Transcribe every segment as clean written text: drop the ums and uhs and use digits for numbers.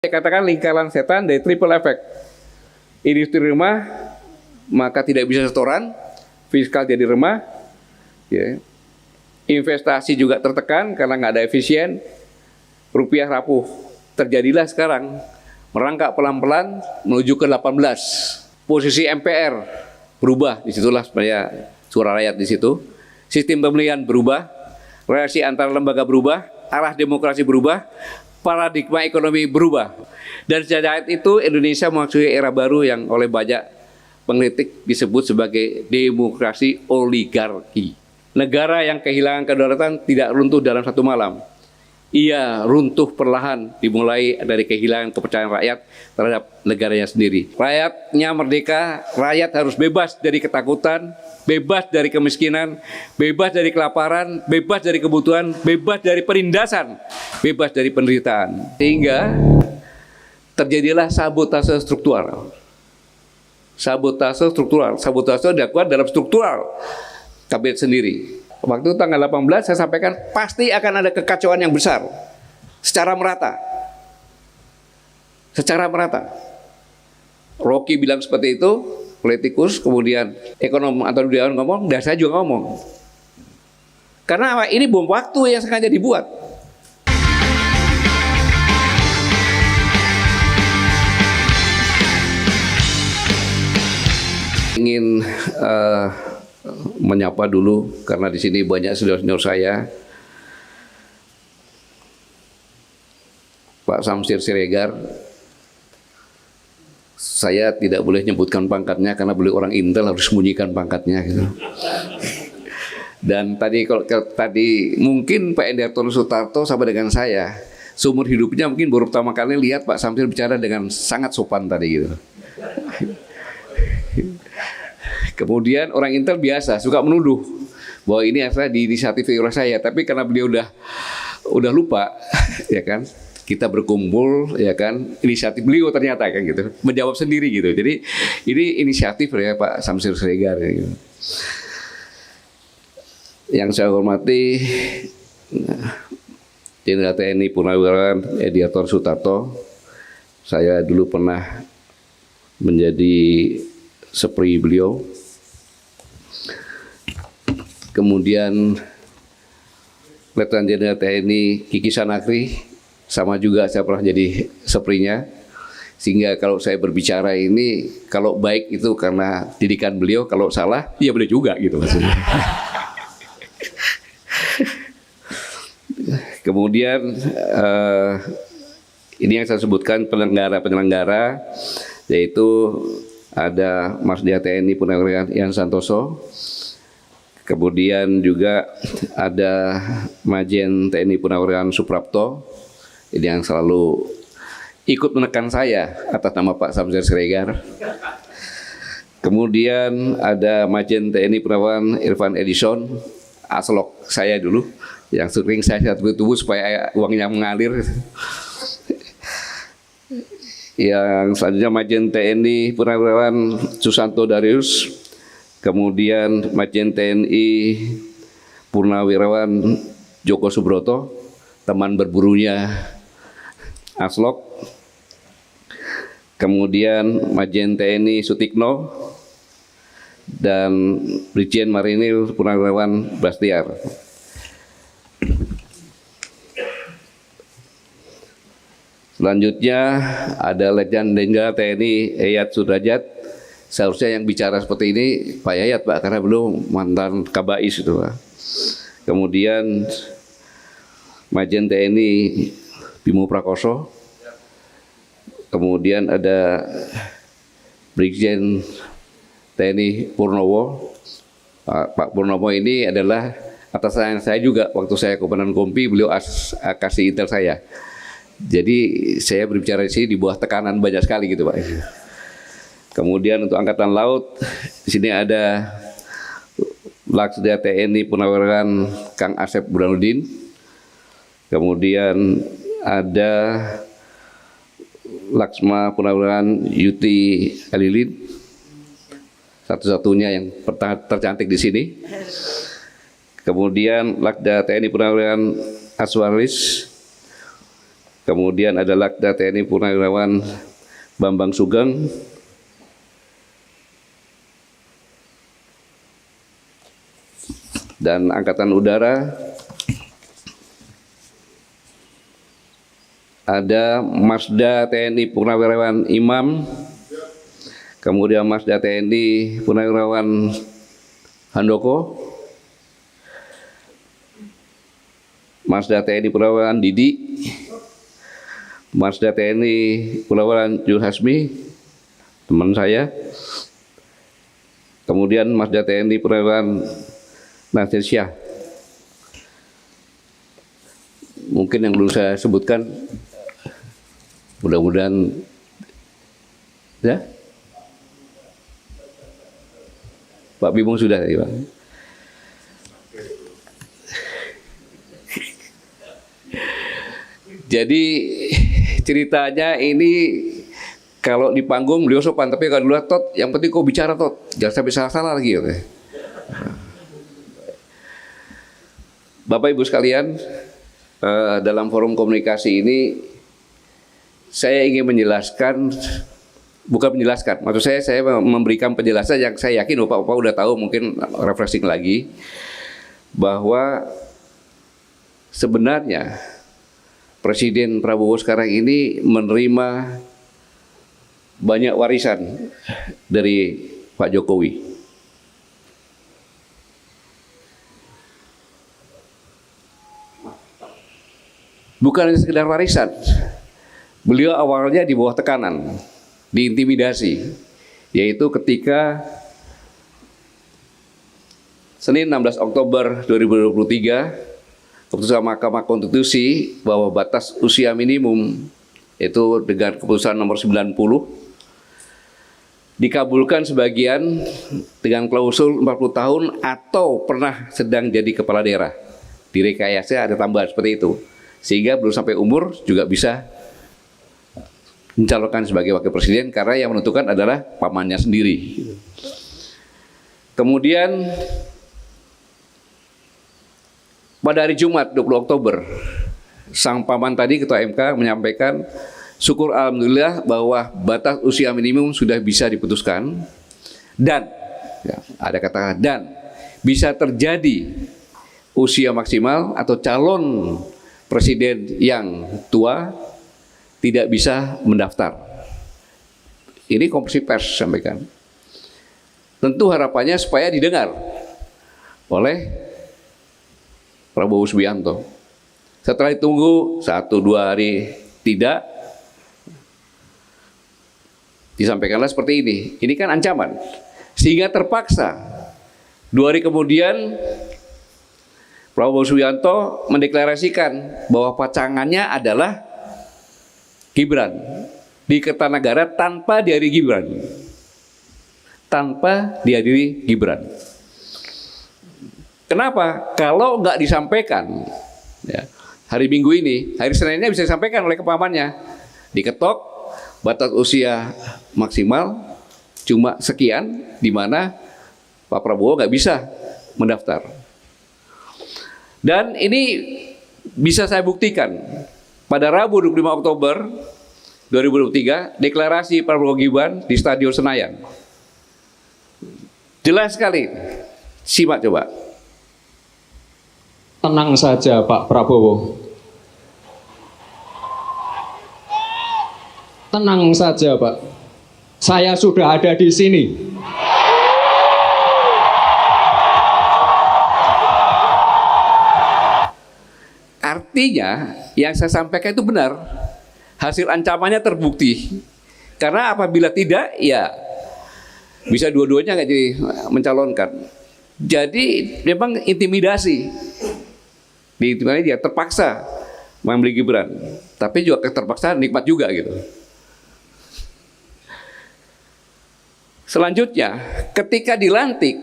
katakan lingkaran setan dari triple effect. Industri remah, maka tidak bisa setoran, fiskal jadi remah, ya. Investasi juga tertekan karena nggak ada efisien, rupiah rapuh. Terjadilah sekarang merangkak pelan-pelan menuju ke 18. Posisi MPR berubah, disitulah sebenarnya suara rakyat di situ. Sistem pemilihan berubah, relasi antar lembaga berubah, arah demokrasi berubah, paradigma ekonomi berubah. Dan sejak itu Indonesia memasuki era baru yang oleh banyak pengkritik disebut sebagai demokrasi oligarki. Negara yang kehilangan kedaulatan tidak runtuh dalam satu malam. Ia runtuh perlahan, dimulai dari kehilangan kepercayaan rakyat terhadap negaranya sendiri. Rakyatnya merdeka, rakyat harus bebas dari ketakutan, bebas dari kemiskinan, bebas dari kelaparan, bebas dari kebutuhan, bebas dari penindasan, bebas dari penderitaan. Sehingga terjadilah sabotase struktural. Sabotase struktural, sabotase dilakukan dalam struktural kabinet sendiri. Waktu tanggal 18 saya sampaikan pasti akan ada kekacauan yang besar secara merata. Secara merata. Rocky bilang seperti itu, politikus, kemudian ekonom atau Dudiawan ngomong, dan saya juga ngomong. Karena ini bom waktu yang sengaja dibuat. Ingin menyapa dulu karena di sini banyak senior-senior saya. Pak Samsir Siregar, saya tidak boleh nyebutkan pangkatnya karena beliau orang Intel, harus sembunyikan pangkatnya gitu. Dan tadi mungkin Pak Endartono Sutarto sama dengan saya, seumur hidupnya mungkin baru pertama kali lihat Pak Samsir bicara dengan sangat sopan tadi gitu. Kemudian orang Intel biasa suka menuduh bahwa ini adalah di inisiatif oleh saya, tapi karena beliau udah lupa, ya kan, kita berkumpul, ya kan, inisiatif beliau ternyata kan gitu, menjawab sendiri gitu. Jadi ini inisiatif ya Pak Samsir Siregar. Ya, gitu. Yang saya hormati Jenderal TNI Purnawirawan Ediator Sutarto, saya dulu pernah menjadi sepri beliau. Kemudian Letnan Jenderal TNI Kiki Sanakri, sama juga saya pernah jadi seprinya. Sehingga kalau saya berbicara ini, kalau baik itu karena didikan beliau, kalau salah ya beliau juga gitu maksudnya. Kemudian ini yang saya sebutkan penyelenggara, yaitu ada Marsdia TNI Purnawirawan Ian Santoso. Kemudian juga ada Majen TNI Purnawirawan Suprapto, ini yang selalu ikut menekan saya atas nama Pak Samsir Siregar. Kemudian ada Majen TNI Purnawirawan Irfan Edison, aslok saya dulu, yang sering saya tubuh supaya uangnya mengalir. Yang selanjutnya Majen TNI Purnawirawan Susanto Darius. Kemudian Majen TNI Purnawirawan Joko Subroto, teman berburunya Aslok. Kemudian Majen TNI Sutikno dan Brigjen Marinir Purnawirawan Bastiar. Selanjutnya ada Letnan Jenderal TNI Yayat Sudrajat. Seharusnya yang bicara seperti ini Pak Yayat, Pak, karena belum mantan Kabais itu, Pak. Kemudian Majen TNI Bimo Prakoso. Kemudian ada Brigjen TNI Purnowo. Pak Purnowo ini adalah atasan saya juga. Waktu saya Komandan Kompi, beliau kasih intel saya. Jadi saya berbicara di sini di bawah tekanan banyak sekali gitu, Pak. Kemudian untuk Angkatan Laut, di sini ada Laksda TNI Purnawirawan Kang Asep Burhanuddin. Kemudian ada Laksma Purnawirawan Yuti Alilin, satu-satunya yang tercantik di sini. Kemudian Lakda TNI Purnawirawan Aswaris. kemudian ada Lakda TNI Purnawirawan Bambang Sugeng, dan Angkatan Udara ada Masda TNI Purnawirawan Imam, kemudian Masda TNI Purnawirawan Handoko, Masda TNI Purnawirawan Didi, Masda TNI Purnawirawan Jul Hasmi, teman saya, kemudian Masda TNI Purnawirawan Nasir Syah. Mungkin yang belum saya sebutkan, mudah-mudahan ya. Pak Bimung sudah ya, Pak. Jadi ceritanya ini kalau di panggung beliau sopan, tapi kalau dulu Tot, yang penting kau bicara Tot, jangan sampai salah-salah lagi. Oke. Bapak Ibu sekalian, dalam forum komunikasi ini saya ingin menjelaskan, bukan menjelaskan, maksud saya memberikan penjelasan yang saya yakin Bapak-Bapak udah tahu, mungkin refreshing lagi, bahwa sebenarnya Presiden Prabowo sekarang ini menerima banyak warisan dari Pak Jokowi. Bukan hanya sekedar warisan, beliau awalnya di bawah tekanan, diintimidasi, yaitu ketika Senin 16 Oktober 2023, keputusan Mahkamah Konstitusi bahwa batas usia minimum itu dengan keputusan nomor 90 dikabulkan sebagian dengan klausul 40 tahun atau pernah sedang jadi kepala daerah. Di rekayasa ada tambahan seperti itu. Sehingga belum sampai umur juga bisa mencalonkan sebagai wakil presiden karena yang menentukan adalah pamannya sendiri. Kemudian pada hari Jumat 20 Oktober, sang paman tadi Ketua MK menyampaikan syukur alhamdulillah bahwa batas usia minimum sudah bisa diputuskan dan ya, ada kata dan bisa terjadi usia maksimal atau calon presiden yang tua tidak bisa mendaftar. Ini konferensi pers sampaikan. Tentu harapannya supaya didengar oleh Prabowo Subianto. Setelah ditunggu 1-2 hari tidak, disampaikanlah seperti ini. Ini kan ancaman. Sehingga terpaksa 2 hari kemudian Prabowo Subianto mendeklarasikan bahwa pasangannya adalah Gibran di Kertanegara tanpa dihadiri Gibran. Tanpa dihadiri Gibran. Kenapa? Kalau nggak disampaikan, ya, hari Minggu ini, hari Seninnya bisa disampaikan oleh kepamannya. Diketok, batas usia maksimal cuma sekian, di mana Pak Prabowo nggak bisa mendaftar. Dan ini bisa saya buktikan. Pada Rabu 25 Oktober 2023, deklarasi Prabowo Gibran di Stadion Senayan. Jelas sekali. Simak coba. Tenang saja Pak Prabowo. Tenang saja Pak. Saya sudah ada di sini. Artinya yang saya sampaikan itu benar. Hasil ancamannya terbukti. Karena apabila tidak, ya bisa dua-duanya nggak jadi mencalonkan. Jadi memang intimidasi. Diintimidasi dia terpaksa membeli Gibran. Tapi juga terpaksa nikmat juga gitu. Selanjutnya, ketika dilantik,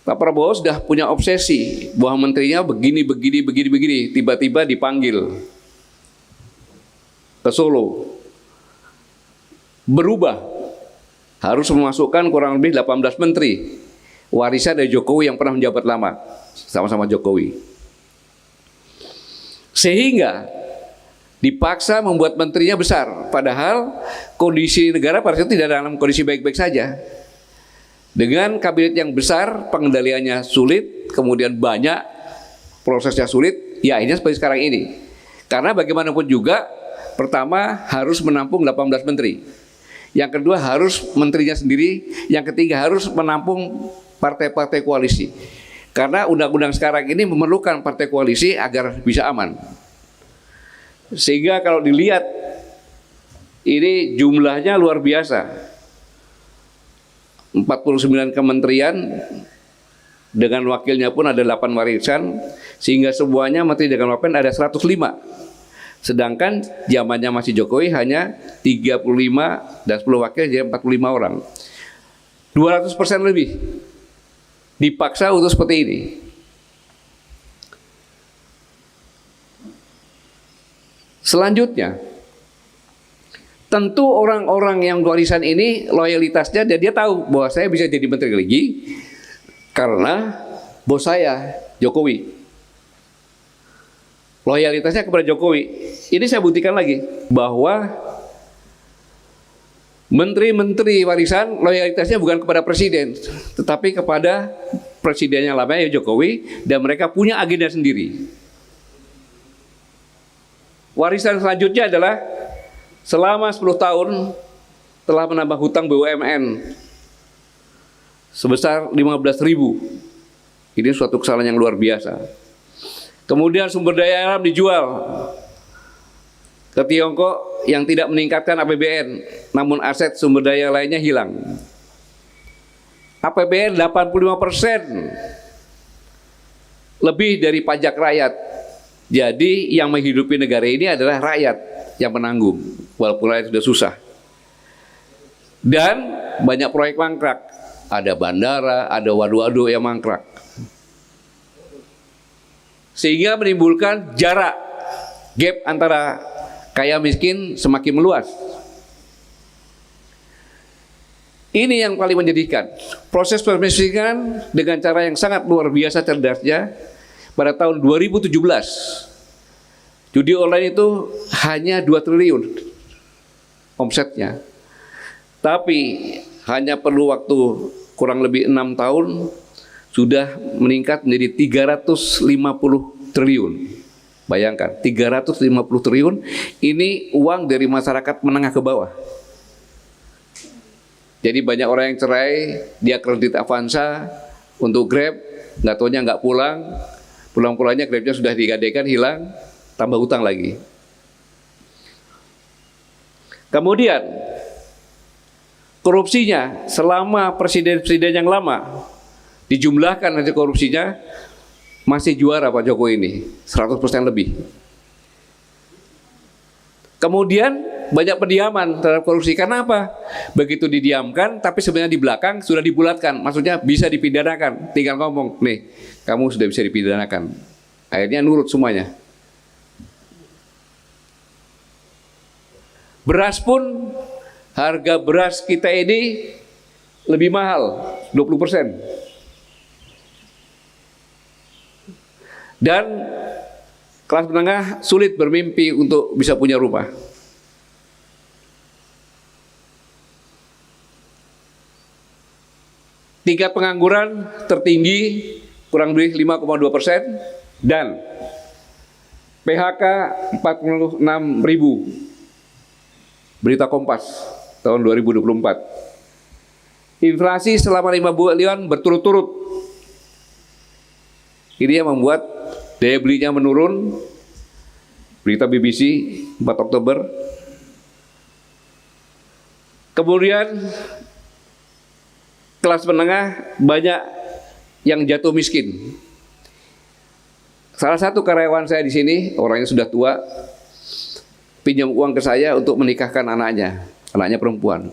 Pak Prabowo sudah punya obsesi bahwa menterinya begini, tiba-tiba dipanggil ke Solo. Berubah, harus memasukkan kurang lebih 18 menteri, warisan dari Jokowi yang pernah menjabat lama, sama-sama Jokowi. Sehingga dipaksa membuat menterinya besar, padahal kondisi negara pada saat itu tidak dalam kondisi baik-baik saja. Dengan kabinet yang besar, pengendaliannya sulit, kemudian banyak, prosesnya sulit, ya akhirnya seperti sekarang ini. Karena bagaimanapun juga, pertama harus menampung 18 menteri. Yang kedua harus menterinya sendiri, yang ketiga harus menampung partai-partai koalisi. Karena undang-undang sekarang ini memerlukan partai koalisi agar bisa aman. Sehingga kalau dilihat, ini jumlahnya luar biasa. 49 kementerian, dengan wakilnya pun ada 8 warisan, sehingga semuanya menteri dengan wapen ada 105. Sedangkan zamannya masih Jokowi hanya 35 dan 10 wakil, jadi 45 orang. 200% lebih dipaksa untuk seperti ini. Selanjutnya, tentu orang-orang yang warisan ini loyalitasnya, dan dia tahu bahwa saya bisa jadi menteri lagi karena bos saya Jokowi. Loyalitasnya kepada Jokowi. Ini saya buktikan lagi bahwa menteri-menteri warisan loyalitasnya bukan kepada presiden, tetapi kepada presidennya lama ya Jokowi, dan mereka punya agenda sendiri. Warisan selanjutnya adalah selama 10 tahun telah menambah hutang BUMN sebesar 15.000. Ini suatu kesalahan yang luar biasa. Kemudian sumber daya alam dijual ke Tiongkok yang tidak meningkatkan APBN, namun aset sumber daya lainnya hilang. APBN 85% lebih dari pajak rakyat. Jadi yang menghidupi negara ini adalah rakyat yang menanggung, walaupun rakyat sudah susah. Dan banyak proyek mangkrak, ada bandara, ada waduk-waduk yang mangkrak. Sehingga menimbulkan jarak, gap antara kaya miskin semakin meluas. Ini yang paling menyedihkan. Proses permiskinan dengan cara yang sangat luar biasa cerdasnya. Pada tahun 2017, judi online itu hanya 2 triliun omsetnya. Tapi hanya perlu waktu kurang lebih 6 tahun, sudah meningkat menjadi 350 triliun. Bayangkan, 350 triliun ini uang dari masyarakat menengah ke bawah. Jadi banyak orang yang cerai, dia kredit Avanza untuk Grab, nggak taunya nggak pulang, pulang-pulangnya Grabnya sudah digadaikan, hilang, tambah hutang lagi. Kemudian korupsinya selama presiden-presiden yang lama dijumlahkan nanti korupsinya masih juara Pak Jokowi ini, 100% lebih. Kemudian banyak pendiaman terhadap korupsi. Karena apa? Begitu didiamkan, tapi sebenarnya di belakang sudah dibulatkan. Maksudnya bisa dipidanakan. Tinggal ngomong, nih, kamu sudah bisa dipidanakan. Akhirnya nurut semuanya. Beras pun, harga beras kita ini lebih mahal, 20%. Dan kelas menengah sulit bermimpi untuk bisa punya rumah. Tingkat pengangguran tertinggi kurang lebih 5,2% dan PHK 46.000. Berita Kompas tahun 2024. Inflasi selama 5 bulan berturut-turut. Ini yang membuat daya belinya menurun. Berita BBC 4 Oktober. Kemudian kelas menengah banyak yang jatuh miskin. Salah satu karyawan saya di sini, orangnya sudah tua, pinjam uang ke saya untuk menikahkan anaknya perempuan.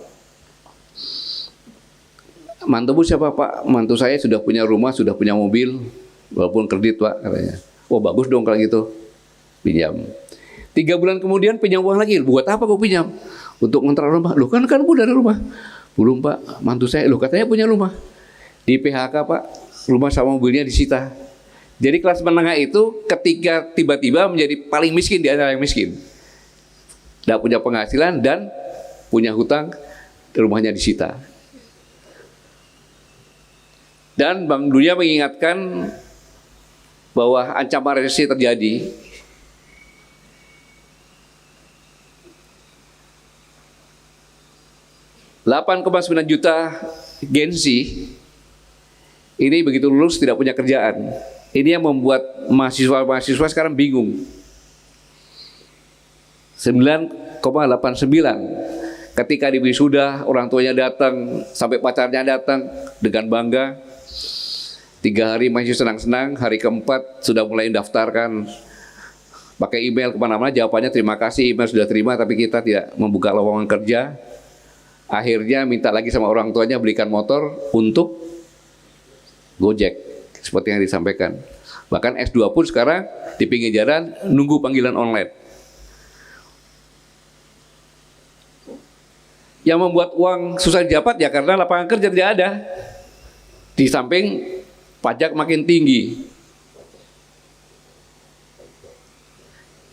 Mantumu siapa Pak? Mantu saya sudah punya rumah, sudah punya mobil, walaupun kredit Pak, katanya. Oh bagus dong kalau gitu, pinjam. 3 bulan kemudian pinjam uang lagi. Buat apa kau pinjam? Untuk ngontrak rumah. Loh kan bu dari rumah. Belum Pak, mantu saya, loh katanya punya rumah. Di PHK Pak, rumah sama mobilnya disita. Jadi kelas menengah itu ketika tiba-tiba menjadi paling miskin di antara yang miskin. Tidak punya penghasilan dan punya hutang, rumahnya disita. Dan Bank Dunia mengingatkan bahwa ancaman resesi terjadi. $8,9 juta Gen Z ini begitu lulus tidak punya kerjaan. Ini yang membuat mahasiswa sekarang bingung. 9,89 ketika di wisuda orang tuanya datang, sampai pacarnya datang dengan bangga. 3 hari masih senang-senang, hari keempat sudah mulai mendaftarkan pakai email kemana-mana, jawabannya terima kasih, email sudah terima, tapi kita tidak membuka lowongan kerja. Akhirnya minta lagi sama orang tuanya belikan motor untuk Gojek, seperti yang disampaikan. Bahkan S2 pun sekarang di pinggir jalan nunggu panggilan online. Yang membuat uang susah didapat ya karena lapangan kerja tidak ada. Di samping pajak makin tinggi.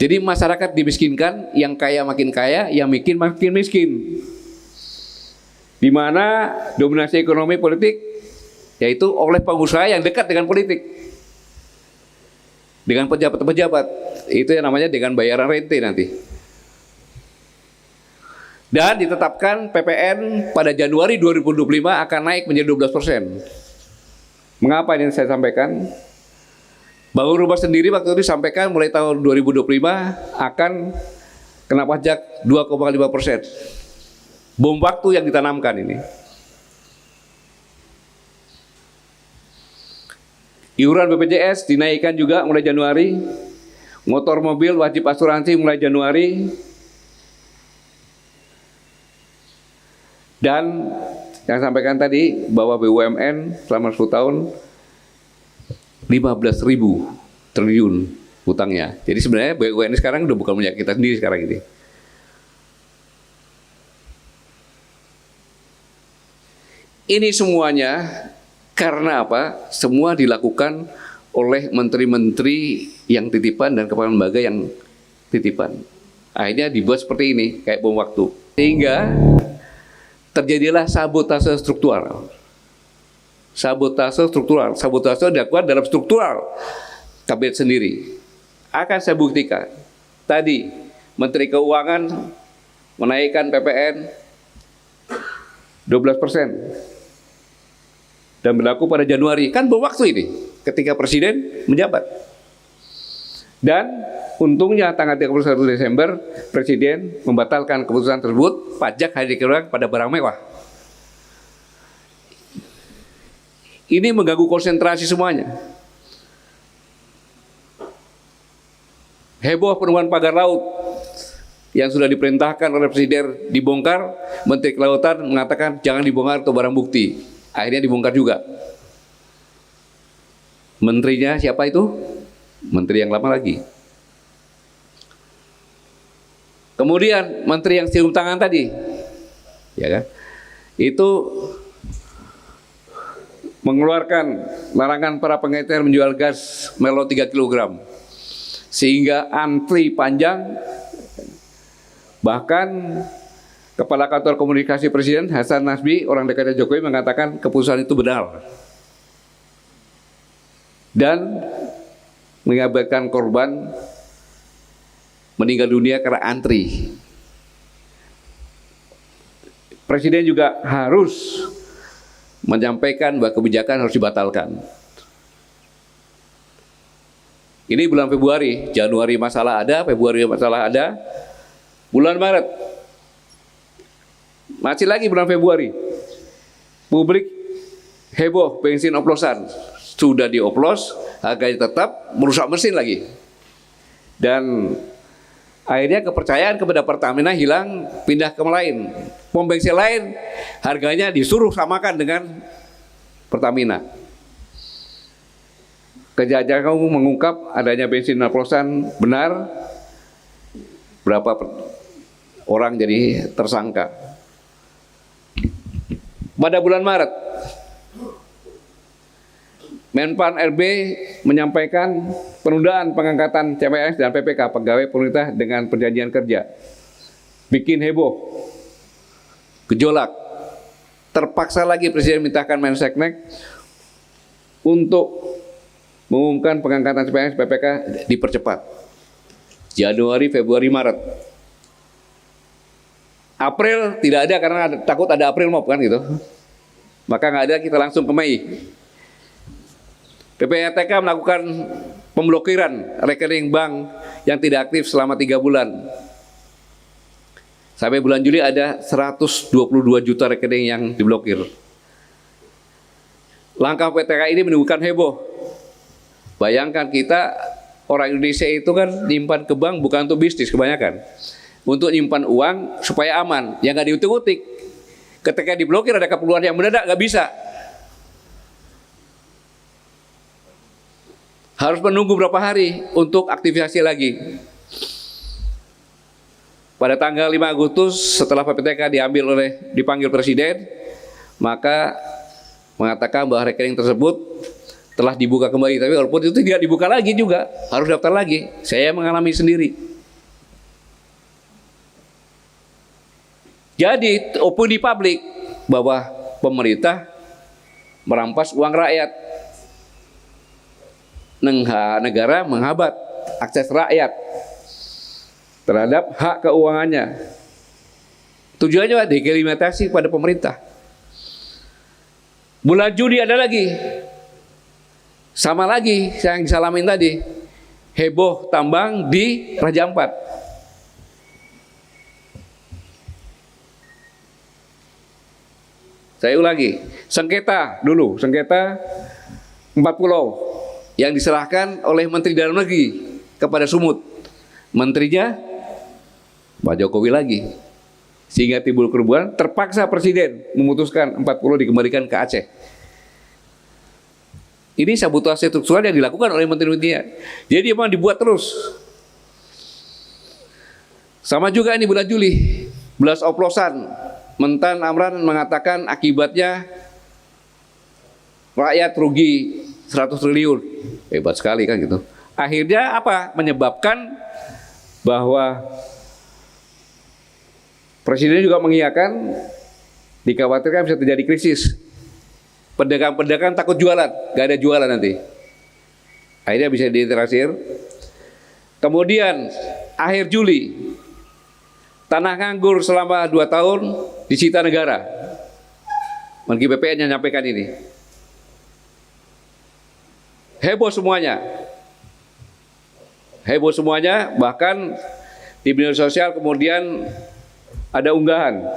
Jadi masyarakat dimiskinkan, yang kaya makin kaya, yang miskin makin miskin. Di mana dominasi ekonomi politik yaitu oleh pengusaha yang dekat dengan politik, dengan pejabat-pejabat. Itu yang namanya dengan bayaran rente nanti. Dan ditetapkan PPN pada Januari 2025 akan naik menjadi 12%. Mengapa ini saya sampaikan? Bangun rumah sendiri waktu itu disampaikan mulai tahun 2025 akan kena pajak 2,5%. Bom waktu yang ditanamkan ini. Iuran BPJS dinaikkan juga mulai Januari. Motor mobil wajib asuransi mulai Januari. Dan yang sampaikan tadi bahwa BUMN selama 10 tahun 15.000 triliun hutangnya. Jadi sebenarnya BUMN sekarang udah bukan punya kita sendiri sekarang ini. Ini semuanya karena apa? Semua dilakukan oleh menteri-menteri yang titipan dan kepala lembaga yang titipan. Akhirnya dibuat seperti ini, kayak bom waktu. Sehingga terjadilah sabotase struktural. Sabotase struktural. Sabotase dilakukan dalam struktural kabinet sendiri. Akan saya buktikan. Tadi Menteri Keuangan menaikkan PPN 12%. Dan berlaku pada Januari. Kan berwaktu ini ketika Presiden menjabat. Dan untungnya tanggal 31 Desember Presiden membatalkan keputusan tersebut, pajak hanya dikenakan pada barang mewah. Ini mengganggu konsentrasi semuanya. Heboh penemuan pagar laut yang sudah diperintahkan oleh Presiden dibongkar. Menteri Kelautan mengatakan jangan dibongkar atau barang bukti. Akhirnya dibongkar juga. Menterinya siapa itu? Menteri yang lama lagi. Kemudian menteri yang cium tangan tadi, ya kan? Itu mengeluarkan larangan para pengecer menjual gas melon 3 kg. Sehingga antri panjang. Bahkan Kepala Kantor Komunikasi Presiden Hasan Nasbi, orang dekatnya Jokowi, mengatakan keputusan itu benar. Dan mengabarkan korban meninggal dunia karena antri. Presiden juga harus menyampaikan bahwa kebijakan harus dibatalkan. Ini bulan Februari, Januari masalah ada, Februari masalah ada. Bulan Maret, masih lagi bulan Februari, publik heboh bensin oplosan. Sudah dioplos, harganya tetap, merusak mesin lagi. Dan akhirnya kepercayaan kepada Pertamina hilang, pindah ke lain. Pom bensin lain, harganya disuruh samakan dengan Pertamina. Kejaksaan mengungkap adanya bensin oplosan benar, berapa orang jadi tersangka. Pada bulan Maret, Menpan RB menyampaikan penundaan pengangkatan CPNS dan PPK, pegawai pemerintah dengan perjanjian kerja. Bikin heboh, gejolak. Terpaksa lagi Presiden mintakan Menseknek untuk mengumumkan pengangkatan CPNS PPK dipercepat. Januari, Februari, Maret. April tidak ada karena takut ada April Mop kan gitu. Maka nggak ada, kita langsung ke Mei. PPATK melakukan pemblokiran rekening bank yang tidak aktif selama 3 bulan. Sampai bulan Juli ada 122 juta rekening yang diblokir. Langkah PPATK ini menimbulkan heboh. Bayangkan kita, orang Indonesia itu kan nyimpan ke bank bukan untuk bisnis kebanyakan. Untuk nyimpan uang supaya aman, yang nggak diutik-utik. Ketika diblokir ada keperluan yang mendadak, nggak bisa. Harus menunggu berapa hari untuk aktivasi lagi. Pada tanggal 5 Agustus setelah PPTK dipanggil Presiden, maka mengatakan bahwa rekening tersebut telah dibuka kembali. Tapi walaupun itu tidak dibuka lagi juga, harus daftar lagi. Saya mengalami sendiri. Jadi opini publik bahwa pemerintah merampas uang rakyat. Negara menghambat akses rakyat terhadap hak keuangannya. Tujuannya dekriminalisasi pada pemerintah. Bulan Juni ada lagi, sama lagi yang disalamin tadi, heboh tambang di Raja Ampat. Saya ulangi, sengketa 4 pulau yang diserahkan oleh Menteri Dalam Negeri kepada Sumut. Menterinya Pak Jokowi lagi. Sehingga timbul kerubuhan, terpaksa Presiden memutuskan 4 pulau dikembalikan ke Aceh. Ini sabotase struktural yang dilakukan oleh menteri-menterinya. Jadi memang dibuat terus. Sama juga ini bulan Juli, belas oplosan. Mentan Amran mengatakan akibatnya rakyat rugi 100 triliun. Hebat sekali kan gitu. Akhirnya apa? Menyebabkan bahwa Presiden juga mengiyakan dikhawatirkan bisa terjadi krisis. Pedagang-pedagang takut jualan, gak ada jualan nanti. Akhirnya bisa diintegrasir. Kemudian akhir Juli, tanah nganggur selama 2 tahun disita negara. Menteri BPN yang menyampaikan ini. Heboh semuanya, bahkan di media sosial kemudian ada unggahan.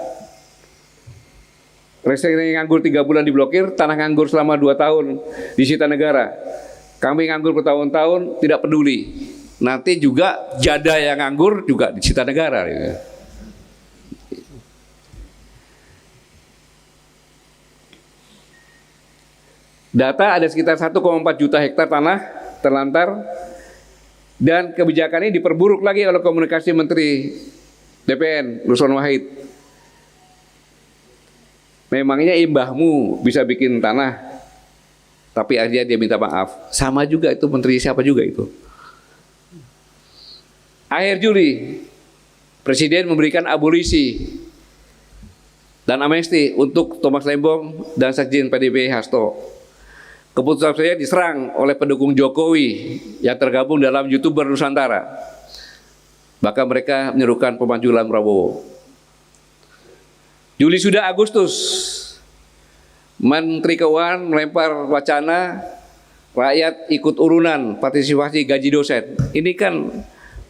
Rekening nganggur 3 bulan diblokir, tanah nganggur selama 2 tahun disita negara. Kami nganggur bertahun-tahun tidak peduli. Nanti juga jada yang nganggur juga disita negara. Data ada sekitar 1,4 juta hektar tanah terlantar, dan kebijakan ini diperburuk lagi oleh komunikasi Menteri DPN Nusron Wahid. Memangnya imbahmu bisa bikin tanah, tapi akhirnya dia minta maaf. Sama juga itu menteri siapa juga itu. Akhir Juli, Presiden memberikan abolisi dan amnesti untuk Thomas Lembong dan Sekjen PDIP Hasto. Keputusan saya diserang oleh pendukung Jokowi yang tergabung dalam YouTuber Nusantara. Bahkan mereka menyerukan pemakzulan Prabowo. Juli sudah Agustus, Menteri Keuangan melempar wacana rakyat ikut urunan partisipasi gaji dosen. Ini kan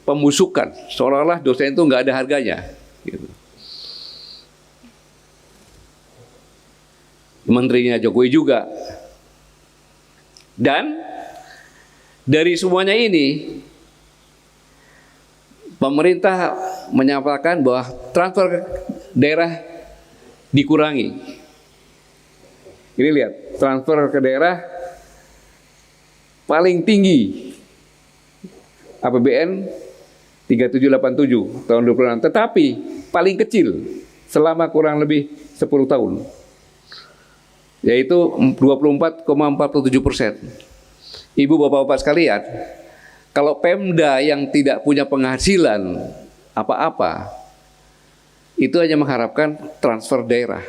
pembusukan, seolah-olah dosen itu nggak ada harganya. Gitu. Menterinya Jokowi juga. Dan dari semuanya ini, pemerintah menyampaikan bahwa transfer daerah dikurangi. Ini lihat, transfer ke daerah paling tinggi APBN 3787 tahun 2026, tetapi paling kecil selama kurang lebih 10 tahun. yaitu 24,47%. Ibu bapak-bapak sekalian, kalau Pemda yang tidak punya penghasilan apa-apa, itu hanya mengharapkan transfer daerah.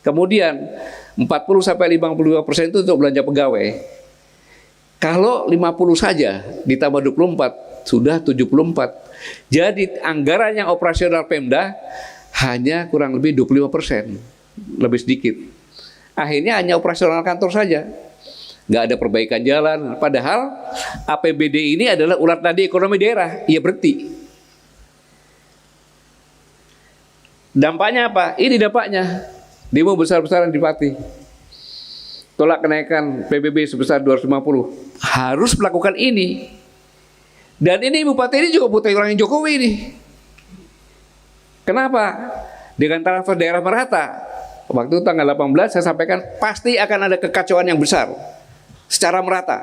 Kemudian 40-55% itu untuk belanja pegawai. Kalau 50 saja ditambah 24 sudah 74. Jadi anggaran yang operasional Pemda hanya kurang lebih 25%, lebih sedikit. Akhirnya hanya operasional kantor saja. Nggak ada perbaikan jalan. Padahal APBD ini adalah urat nadi ekonomi daerah. Ia berhenti. Dampaknya apa? Ini dampaknya. Demo besar-besaran di Pati. Tolak kenaikan PBB sebesar 250. Harus melakukan ini. Dan ini Bupati ini juga putra orang Jokowi ini. Kenapa? Dengan transfer daerah merata. Waktu tanggal 18 saya sampaikan pasti akan ada kekacauan yang besar. Secara merata.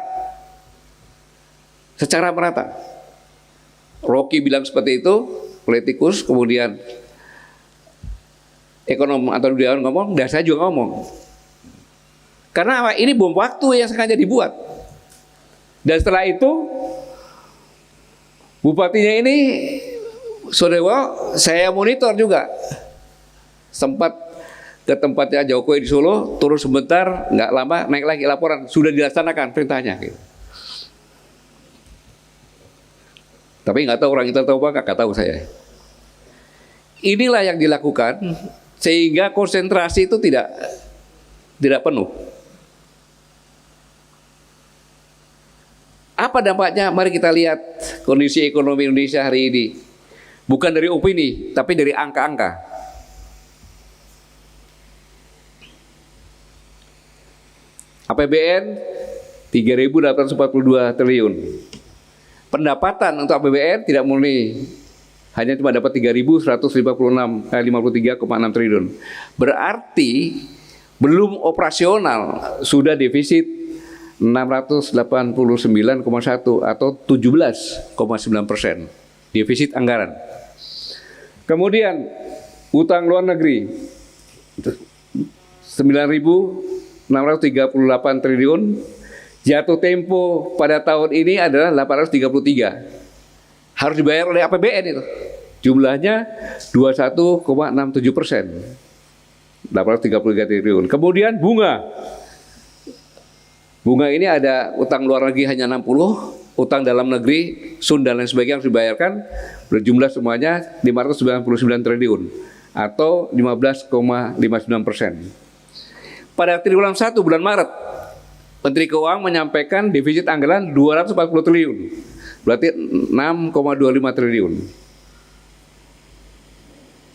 Secara merata. Rocky bilang seperti itu, politikus, kemudian ekonom atau Dudiawan ngomong, dan saya juga ngomong. Karena ini bom waktu yang sengaja dibuat. Dan setelah itu bupatinya ini Sodewo saya monitor juga. Sempat ke tempatnya Jokowi di Solo, turun sebentar, nggak lama naik lagi laporan, sudah dilaksanakan perintahnya. Gitu. Tapi nggak tahu orang itu tahu apa, nggak tahu saya. Inilah yang dilakukan sehingga konsentrasi itu tidak penuh. Apa dampaknya? Mari kita lihat kondisi ekonomi Indonesia hari ini. Bukan dari opini, tapi dari angka-angka. APBN 3.842 triliun. Pendapatan untuk APBN tidak murni, hanya cuma dapat 3.153,6 triliun. Berarti belum operasional sudah defisit 689,1 atau 17,9% defisit anggaran. Kemudian utang luar negeri 9.638 triliun. Jatuh tempo pada tahun ini adalah 833. Harus dibayar oleh APBN itu. Jumlahnya 21,67%. 833 triliun. Kemudian bunga. Bunga ini ada utang luar negeri hanya 60, utang dalam negeri, SUN dan lain sebagainya harus dibayarkan, berjumlah semuanya 599 triliun atau 15,59%. Pada triwulan 1 bulan Maret, Menteri Keuangan menyampaikan defisit anggaran 240 triliun, berarti 6,25 triliun.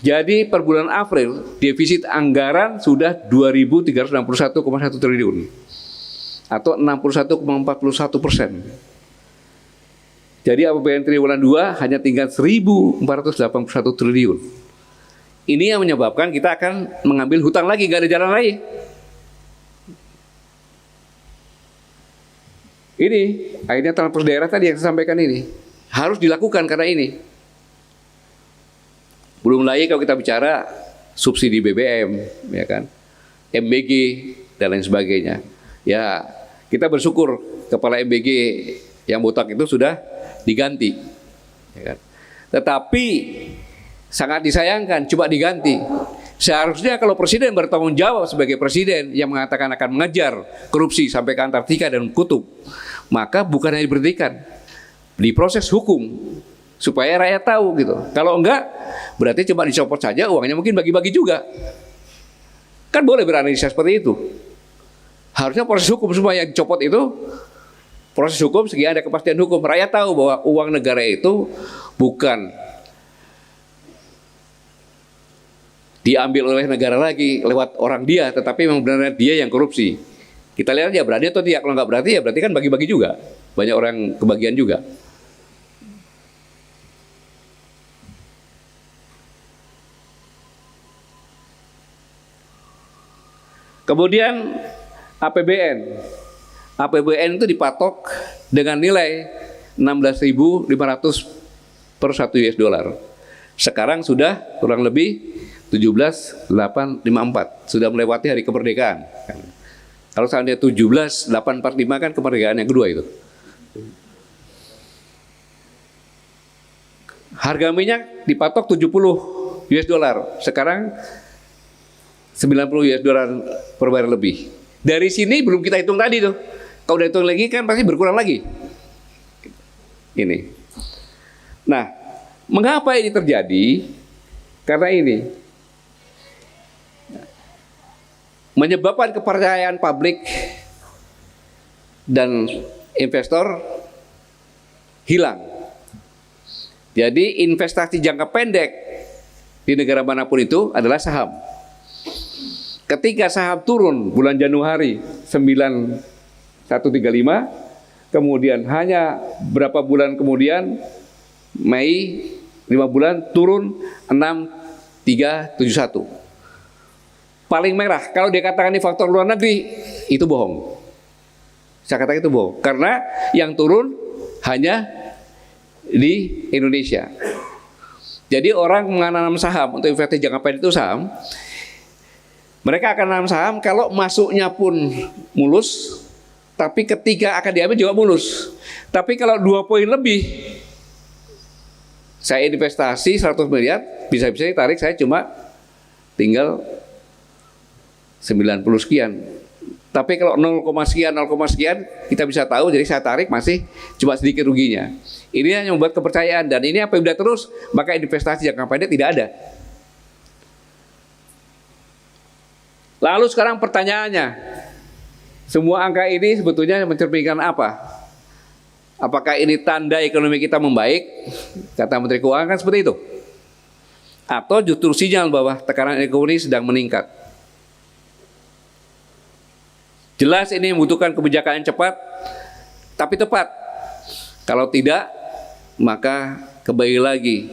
Jadi per bulan April, defisit anggaran sudah 2.361,1 triliun. Atau 61,41%. Jadi APBN triwulan 2 hanya tinggal 1.481 triliun. Ini yang menyebabkan kita akan mengambil hutang lagi, gak ada jalan lain. Ini akhirnya transfer daerah tadi yang saya sampaikan ini harus dilakukan karena ini. Belum lagi kalau kita bicara subsidi BBM, ya kan, MBG dan lain sebagainya. Ya, kita bersyukur kepala MBG yang botak itu sudah diganti. Ya kan? Tetapi sangat disayangkan, coba diganti. Seharusnya kalau presiden bertanggung jawab sebagai presiden yang mengatakan akan mengejar korupsi sampai ke Antartika dan kutub, maka bukan hanya diberhentikan, diproses hukum supaya rakyat tahu gitu. Kalau enggak, berarti cuma dicopot saja, uangnya mungkin bagi-bagi juga. Kan boleh beranalisa seperti itu. Harusnya proses hukum semua yang dicopot itu proses hukum sehingga ada kepastian hukum. Rakyat tahu bahwa uang negara itu bukan diambil oleh negara lagi lewat orang dia, tetapi memang benar-benar dia yang korupsi. Kita lihat aja berani atau tidak. Kalau nggak berarti ya berarti kan bagi-bagi juga. Banyak orang kebagian juga. Kemudian APBN itu dipatok dengan nilai 16.500 per 1 US dollar. Sekarang sudah kurang lebih 17.854 sudah melewati hari kemerdekaan. Kalau seandainya 17.845 kan kemerdekaan yang kedua itu. Harga minyak dipatok 70 US dollar. Sekarang 90 US dollar per barrel lebih. Dari sini belum kita hitung tadi tuh. Kalau udah hitung lagi kan pasti berkurang lagi. Ini. Nah, mengapa ini terjadi? Karena ini menyebabkan kepercayaan publik dan investor hilang. Jadi investasi jangka pendek di negara manapun itu adalah saham. Ketika saham turun bulan Januari 9135, kemudian hanya berapa bulan kemudian Mei 5 bulan turun 6371. Paling merah. Kalau dia katakan ini faktor luar negeri, itu bohong. Saya katakan itu bohong. Karena yang turun hanya di Indonesia. Jadi orang menanam saham untuk investasi jangka pendek itu saham. Mereka akan menanam saham kalau masuknya pun mulus, tapi ketika akan diambil juga mulus. Tapi kalau 2 poin lebih, saya investasi 100 miliar, bisa-bisa ditarik saya cuma tinggal 90 sekian. Tapi kalau 0, sekian, kita bisa tahu, jadi saya tarik masih cuma sedikit ruginya. Ini yang membuat kepercayaan, dan ini apa yang sudah terus, maka investasi jangka pendek tidak ada. Lalu sekarang pertanyaannya, semua angka ini sebetulnya mencerminkan apa? Apakah ini tanda ekonomi kita membaik? Kata Menteri Keuangan kan seperti itu. Atau justru sinyal bahwa tekanan ekonomi sedang meningkat. Jelas ini membutuhkan kebijakan yang cepat, tapi tepat. Kalau tidak, maka kembali lagi.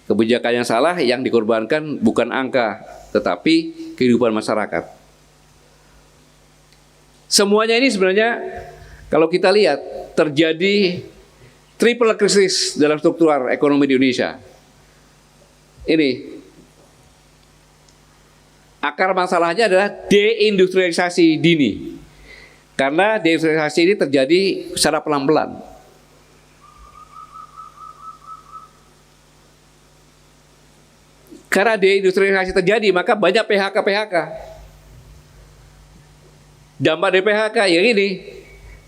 Kebijakan yang salah yang dikorbankan bukan angka, tetapi kehidupan masyarakat. Semuanya ini sebenarnya kalau kita lihat terjadi triple krisis dalam struktur ekonomi di Indonesia. Ini akar masalahnya adalah deindustrialisasi dini. Karena deindustrialisasi ini terjadi secara pelan-pelan. Karena deindustrialisasi terjadi, maka banyak PHK. Dampak dari PHK yang ini.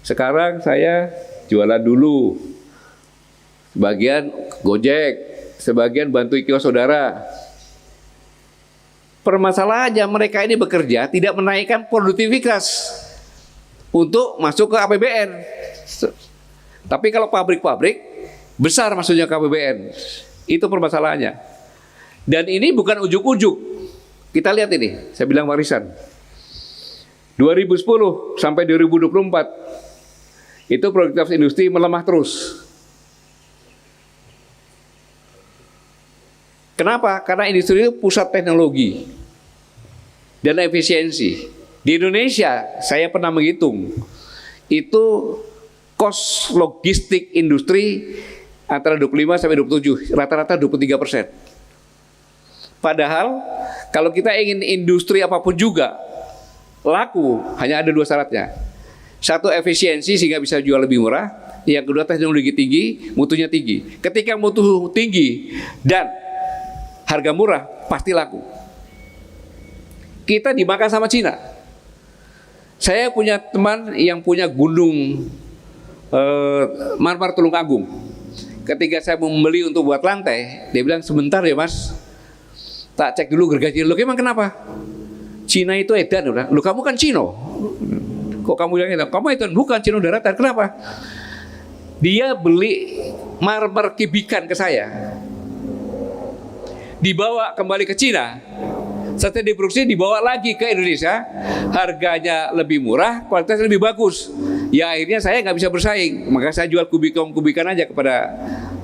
Sekarang saya jualan dulu. Sebagian Gojek, sebagian bantu kios saudara. Permasalahannya mereka ini bekerja tidak menaikkan produktivitas untuk masuk ke APBN. Tapi kalau pabrik-pabrik besar masuknya ke APBN. Itu permasalahannya. Dan ini bukan ujuk-ujuk. Kita lihat ini, saya bilang warisan. 2010 sampai 2024 itu produktivitas industri melemah terus. Kenapa? Karena industri itu pusat teknologi dan efisiensi. Di Indonesia, saya pernah menghitung, itu kos logistik industri antara 25 sampai 27, rata-rata 23%. Padahal, kalau kita ingin industri apapun juga laku, hanya ada 2 syaratnya. Satu, efisiensi sehingga bisa jual lebih murah. Yang kedua, teknologi tinggi, mutunya tinggi. Ketika mutu tinggi dan harga murah, pasti laku. Kita dimakan sama Cina. Saya punya teman yang punya gunung marmer Tulungagung. Ketika saya mau membeli untuk buat lantai, dia bilang, sebentar ya mas, tak cek dulu gergaji. Loh emang kenapa? Cina itu edan. Loh kamu kan Cino. Kok kamu bilang itu? Kamu edan. Bukan, Cino daratan. Kenapa? Dia beli marmer kibikan ke saya, dibawa kembali ke Cina, setelah diproduksi dibawa lagi ke Indonesia, harganya lebih murah, kualitasnya lebih bagus. Ya akhirnya saya nggak bisa bersaing, maka saya jual kubikan aja kepada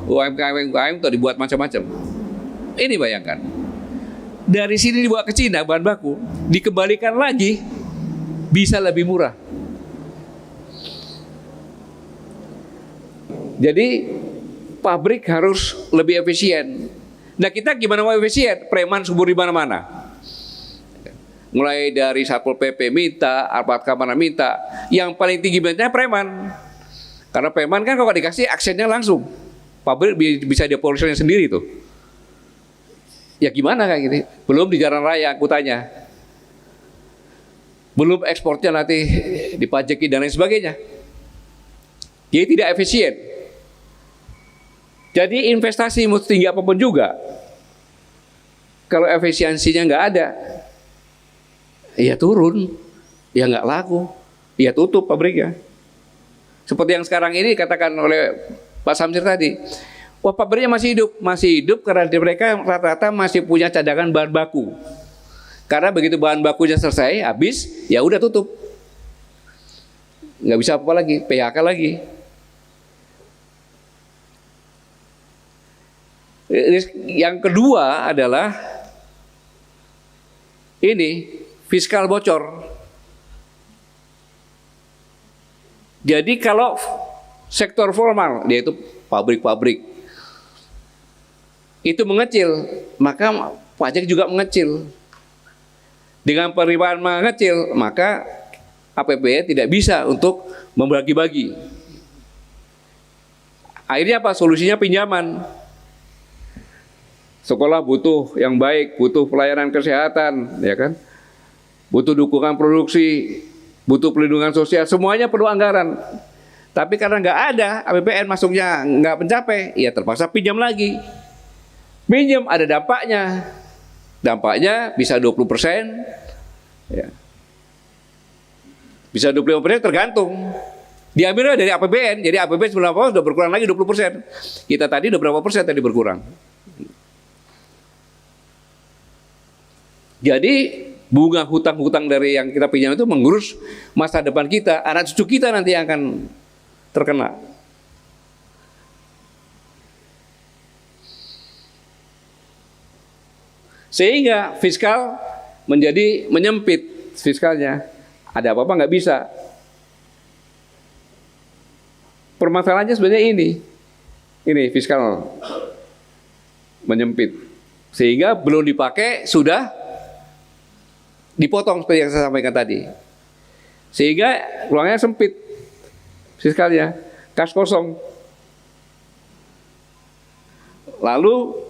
UMKM untuk dibuat macam-macam. Ini bayangkan, dari sini dibawa ke Cina bahan baku, dikembalikan lagi bisa lebih murah. Jadi pabrik harus lebih efisien. Nah kita gimana mau efisien? Preman subur di mana-mana. Mulai dari Satpol PP minta, aparat keamanan minta, yang paling tinggi minta preman. Karena preman kan kalau dikasih aksennya langsung. Pabrik bisa dia polisinya sendiri tuh. Ya gimana kayak gini? Belum di jalan raya angkutannya. Belum ekspornya nanti dipajaki dan lain sebagainya. Jadi tidak efisien. Jadi investasi mau tinggi apapun juga, kalau efisiensinya nggak ada, ya turun, ya nggak laku, ya tutup pabriknya. Seperti yang sekarang ini katakan oleh Pak Samsir tadi, wah pabriknya masih hidup karena mereka rata-rata masih punya cadangan bahan baku. Karena begitu bahan bakunya selesai, habis, ya udah tutup, nggak bisa apa lagi, PHK lagi. Yang kedua adalah ini fiskal bocor. Jadi kalau sektor formal, yaitu pabrik-pabrik, itu mengecil, maka pajak juga mengecil. Dengan penerimaan mengecil, maka APBN tidak bisa untuk membagi-bagi. Akhirnya apa? Solusinya pinjaman. Sekolah butuh yang baik, butuh pelayanan kesehatan, ya kan? Butuh dukungan produksi, butuh pelindungan sosial, semuanya perlu anggaran. Tapi karena nggak ada, APBN masuknya nggak mencapai, ya terpaksa pinjam lagi. Pinjam ada dampaknya. Dampaknya bisa 20%, ya. Bisa 25% tergantung. Diambilnya dari APBN, jadi APBN sebenarnya sudah berkurang lagi 20%. Kita tadi udah berapa persen tadi berkurang? Jadi bunga hutang-hutang dari yang kita pinjam itu mengurus masa depan kita, anak cucu kita nanti yang akan terkena. Sehingga fiskal menjadi menyempit fiskalnya. Ada apa-apa nggak bisa. Permasalahannya sebenarnya ini fiskal menyempit. Sehingga belum dipakai sudah dipotong seperti yang saya sampaikan tadi. Sehingga ruangnya sempit fiskalnya, kas kosong. Lalu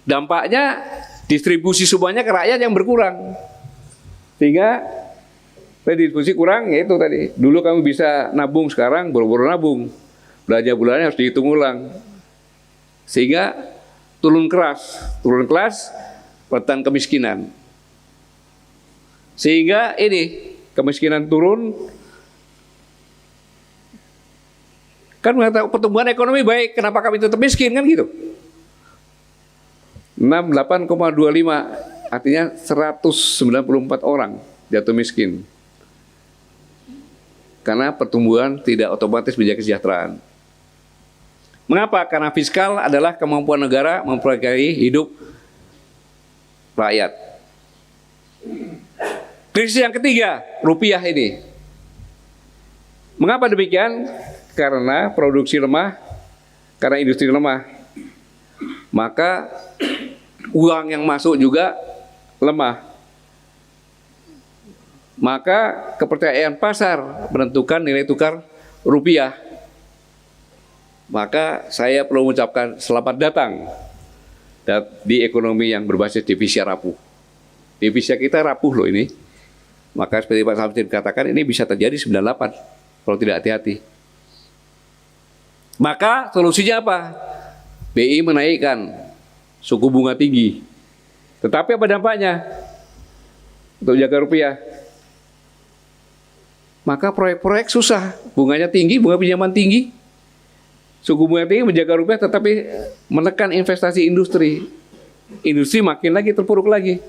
dampaknya distribusi semuanya ke rakyat yang berkurang. Sehingga redistribusi kurang, yaitu tadi. Dulu kamu bisa nabung, sekarang boro-boro nabung. Belanja bulannya harus dihitung ulang. Sehingga turun kelas, rentan kemiskinan. Sehingga ini kemiskinan turun. Kan mengatakan pertumbuhan ekonomi baik, kenapa kami tetap miskin kan gitu? 68,25 artinya 194 orang jatuh miskin. Karena pertumbuhan tidak otomatis menjaga kesejahteraan. Mengapa? Karena fiskal adalah kemampuan negara memperbaiki hidup rakyat. Krisis yang ketiga, rupiah ini. Mengapa demikian? Karena produksi lemah, karena industri lemah. Maka uang yang masuk juga lemah. Maka kepercayaan pasar menentukan nilai tukar rupiah. Maka saya perlu mengucapkan selamat datang di ekonomi yang berbasis devisa rapuh. Devisa kita rapuh loh ini. Maka seperti Pak Samsudin katakan ini bisa terjadi 98 kalau tidak hati-hati. Maka solusinya apa? BI menaikkan suku bunga tinggi. Tetapi apa dampaknya untuk jaga rupiah? Maka proyek-proyek susah, bunganya tinggi, bunga pinjaman tinggi. Suku bunga tinggi menjaga rupiah tetapi menekan investasi industri. Industri makin lagi terpuruk lagi.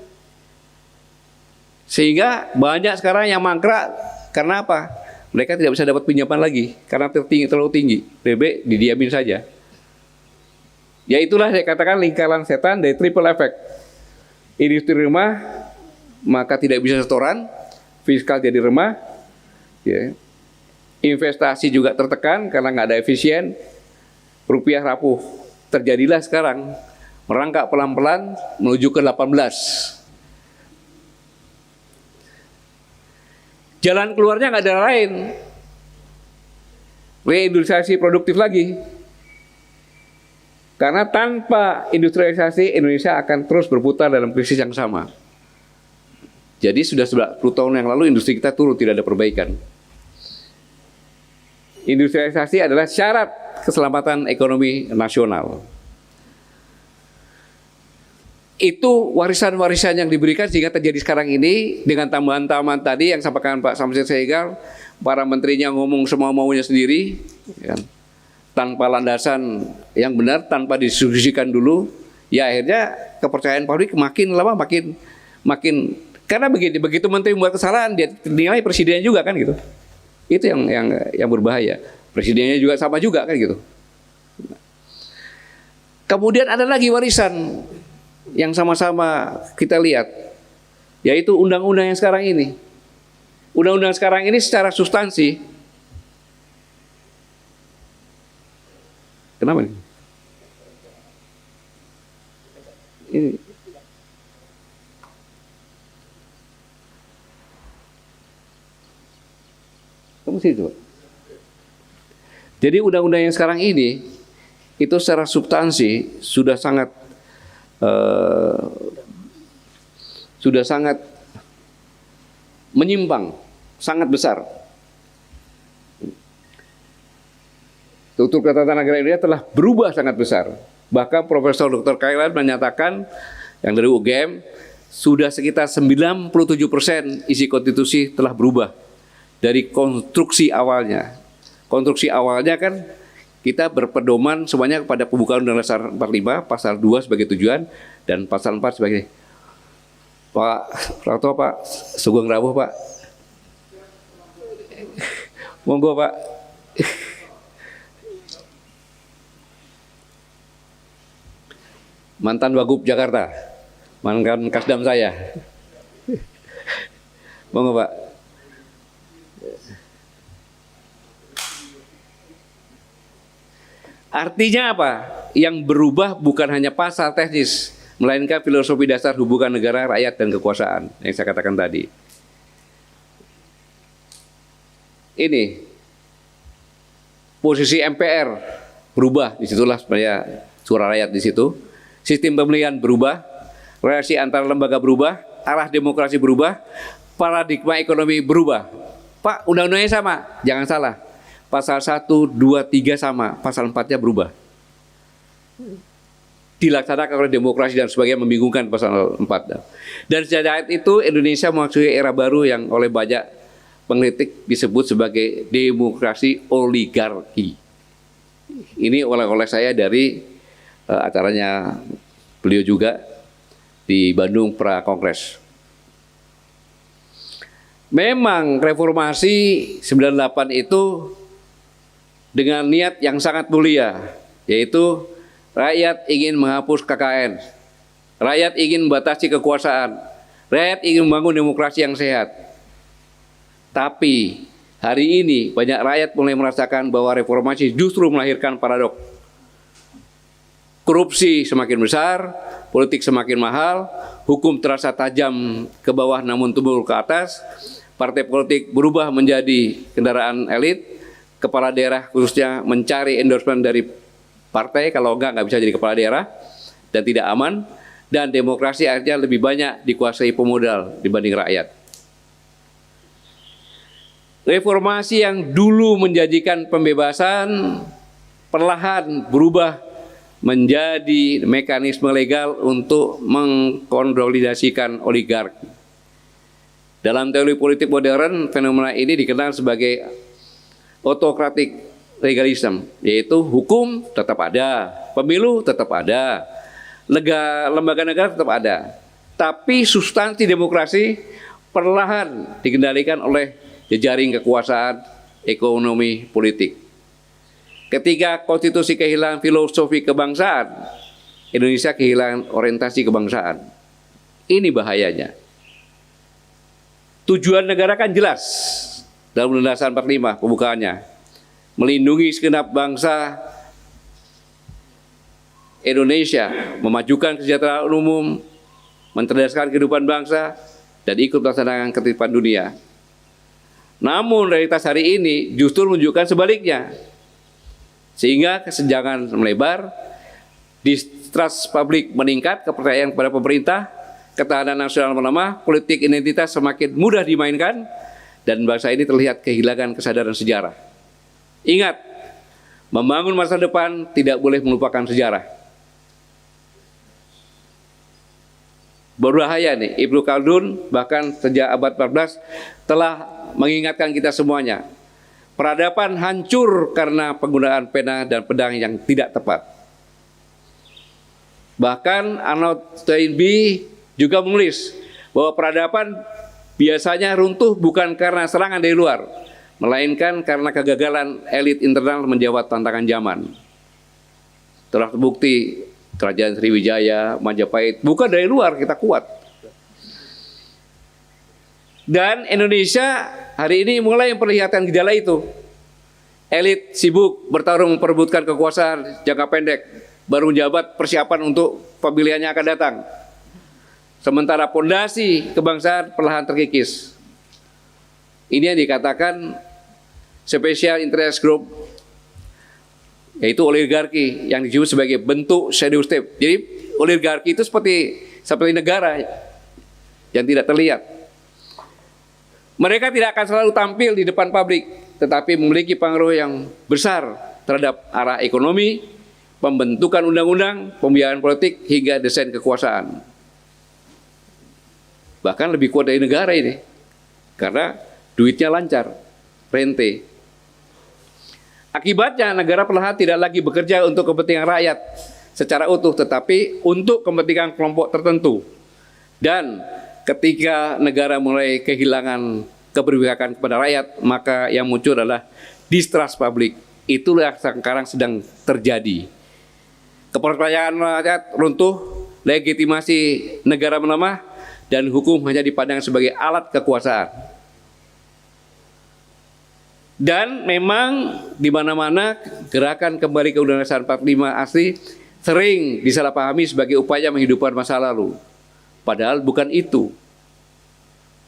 Sehingga banyak sekarang yang mangkrak karena apa? Mereka tidak bisa dapat pinjaman lagi karena terlalu tinggi. Lebih didiamin saja. Ya itulah saya katakan lingkaran setan dari triple effect. Industri remah, maka tidak bisa setoran, fiskal jadi remah, ya. Investasi juga tertekan karena nggak ada efisien, rupiah rapuh. Terjadilah sekarang merangkak pelan-pelan menuju ke 18. Jalan keluarnya nggak ada lain, reindustrialisasi produktif lagi. Karena tanpa industrialisasi Indonesia akan terus berputar dalam krisis yang sama. Jadi sudah 10 tahun yang lalu industri kita turun, tidak ada perbaikan. Industrialisasi adalah syarat keselamatan ekonomi nasional. Itu warisan-warisan yang diberikan sehingga terjadi sekarang ini dengan tambahan-tambahan tadi yang sampaikan Pak Samsir Sehgal, para menterinya ngomong semua maunya sendiri, ya, tanpa landasan yang benar, tanpa didiskusikan dulu, ya akhirnya kepercayaan publik makin lama makin karena begitu menteri membuat kesalahan dia dinilai presidennya juga kan gitu. Itu yang berbahaya. Presidennya juga sama juga kan gitu. Kemudian ada lagi warisan yang sama-sama kita lihat, yaitu undang-undang yang sekarang ini. Undang-undang sekarang ini secara substansi, kenapa nih? Ini kamu sih itu. Jadi undang-undang yang sekarang ini itu secara substansi sudah sangat menyimpang, sangat besar. Struktur Ketatanegaraan Indonesia telah berubah sangat besar. Bahkan Profesor Dr. Kailan menyatakan yang dari UGM sudah sekitar 97% isi konstitusi telah berubah dari konstruksi awalnya. Konstruksi awalnya kan kita berpedoman semuanya kepada pembukaan Undang-Undang Dasar 45, pasal 2 sebagai tujuan dan pasal 4 sebagai Pak Prato, Pak Sugeng Rawuh, Pak. Monggo, Pak. Mantan Wagub Jakarta, mantan Kasdam saya. Monggo, Pak. Artinya apa? Yang berubah bukan hanya pasal teknis, melainkan filosofi dasar hubungan negara, rakyat, dan kekuasaan yang saya katakan tadi. Ini posisi MPR berubah, disitulah sebenarnya suara rakyat di situ. Sistem pemilihan berubah, relasi antar lembaga berubah, arah demokrasi berubah, paradigma ekonomi berubah. Pak, undang-undangnya sama, jangan salah. Pasal 1, 2, 3 sama, pasal 4-nya berubah. Dilaksanakan oleh demokrasi dan sebagainya, membingungkan pasal 4. Dan sejak itu Indonesia memasuki era baru yang oleh banyak pengkritik disebut sebagai demokrasi oligarki. Ini oleh saya dari acaranya beliau juga di Bandung Pra-Kongres. Memang reformasi 98 itu dengan niat yang sangat mulia, yaitu rakyat ingin menghapus KKN, rakyat ingin membatasi kekuasaan, rakyat ingin membangun demokrasi yang sehat. Tapi hari ini banyak rakyat mulai merasakan bahwa reformasi justru melahirkan paradoks. Korupsi semakin besar, politik semakin mahal, hukum terasa tajam ke bawah namun tumbuh ke atas, partai politik berubah menjadi kendaraan elit, kepala daerah khususnya mencari endorsement dari partai, kalau enggak bisa jadi kepala daerah, dan tidak aman, dan demokrasi akhirnya lebih banyak dikuasai pemodal dibanding rakyat. Reformasi yang dulu menjanjikan pembebasan, perlahan berubah menjadi mekanisme legal untuk mengkonsolidasikan oligarki. Dalam teori politik modern, fenomena ini dikenal sebagai autokratik legalisme, yaitu hukum tetap ada, pemilu tetap ada, lembaga negara tetap ada, tapi substansi demokrasi perlahan dikendalikan oleh jejaring kekuasaan, ekonomi, politik. Ketika konstitusi kehilangan filosofi kebangsaan, Indonesia kehilangan orientasi kebangsaan. Ini bahayanya. Tujuan negara kan jelas dalam Undang-Undang Dasar 45 pembukaannya, melindungi segenap bangsa Indonesia memajukan kesejahteraan umum, mencerdaskan kehidupan bangsa, dan ikut melaksanakan ketertiban dunia. Namun realitas hari ini justru menunjukkan sebaliknya, sehingga kesenjangan melebar, distrust publik meningkat, kepercayaan kepada pemerintah, ketahanan nasional melemah, politik identitas semakin mudah dimainkan, dan bangsa ini terlihat kehilangan kesadaran sejarah. Ingat, membangun masa depan tidak boleh melupakan sejarah. Berbahaya nih, Ibnu Khaldun bahkan sejak abad 14 telah mengingatkan kita semuanya. Peradaban hancur karena penggunaan pena dan pedang yang tidak tepat. Bahkan Arnold Toynbee juga menulis bahwa peradaban biasanya runtuh bukan karena serangan dari luar, melainkan karena kegagalan elit internal menjawab tantangan zaman. Telah terbukti Kerajaan Sriwijaya, Majapahit, bukan dari luar kita kuat. Dan Indonesia hari ini mulai memperlihatkan gejala itu. Elit sibuk bertarung memperebutkan kekuasaan jangka pendek, baru menjabat persiapan untuk pemilihan yang akan datang. Sementara pondasi kebangsaan perlahan terkikis. Ini yang dikatakan special interest group, yaitu oligarki yang disebut sebagai bentuk shadow state. Jadi oligarki itu seperti negara yang tidak terlihat. Mereka tidak akan selalu tampil di depan publik, tetapi memiliki pengaruh yang besar terhadap arah ekonomi, pembentukan undang-undang, pembiayaan politik, hingga desain kekuasaan. Bahkan lebih kuat dari negara ini, karena duitnya lancar, rente. Akibatnya negara perlahan tidak lagi bekerja untuk kepentingan rakyat secara utuh, tetapi untuk kepentingan kelompok tertentu. Dan ketika negara mulai kehilangan keberpihakan kepada rakyat, maka yang muncul adalah distrust publik. Itulah yang sekarang sedang terjadi. Kepercayaan rakyat runtuh, legitimasi negara melemah, dan hukum hanya dipandang sebagai alat kekuasaan. Dan memang di mana-mana gerakan kembali ke Undang-Undang 45 asli sering disalahpahami sebagai upaya menghidupkan masa lalu. Padahal bukan itu.